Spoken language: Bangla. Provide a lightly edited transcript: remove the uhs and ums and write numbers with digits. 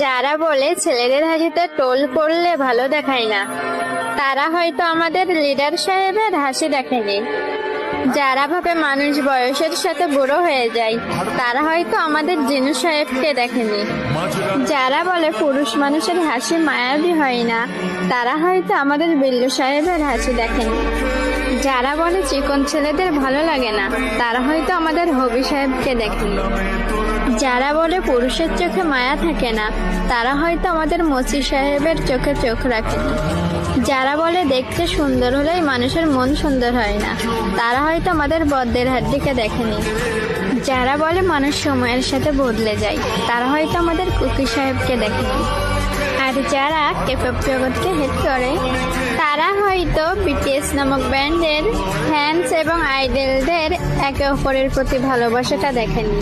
যারা বলে ছেলেদের হাসিতে টোল পড়লে ভালো দেখায় না, তারা হয়তো আমাদের লিডার সাহেবের হাসি দেখেনি। যারা ভাবে মানুষ বয়সের সাথে বুড়ো হয়ে যায়, তারা হয়তো আমাদের জিনু সাহেবকে দেখেনি। যারা বলে পুরুষ মানুষের হাসি মায়াবী হয় না, তারা হয়তো আমাদের বিল্লু সাহেবের হাসি দেখেনি। যারা বলে চিকন ছেলেদের ভালো লাগে না, তারা হয়তো আমাদের হবি সাহেবকে দেখেনি। যারা বলে পুরুষের চোখে মায়া থাকে না, তারা হয়তো আমাদের মসি সাহেবের চোখে চোখ রাখেনি। যারা বলে দেখতে সুন্দর হলেই মানুষের মন সুন্দর হয় না, তারা হয়তো আমাদের বদ্দের হাড্ডিকে দেখেনি। যারা বলে মানুষ সময়ের সাথে বদলে যায়, তারা হয়তো আমাদের কুকি সাহেবকে দেখেনি। আর যারা কেপপ জগৎকে হেট করে, তারা হয়তো বিটিএস নামক ব্যান্ডের ফ্যান্স এবং আইডলদের একে অপরের প্রতি ভালোবাসাটা দেখেনি।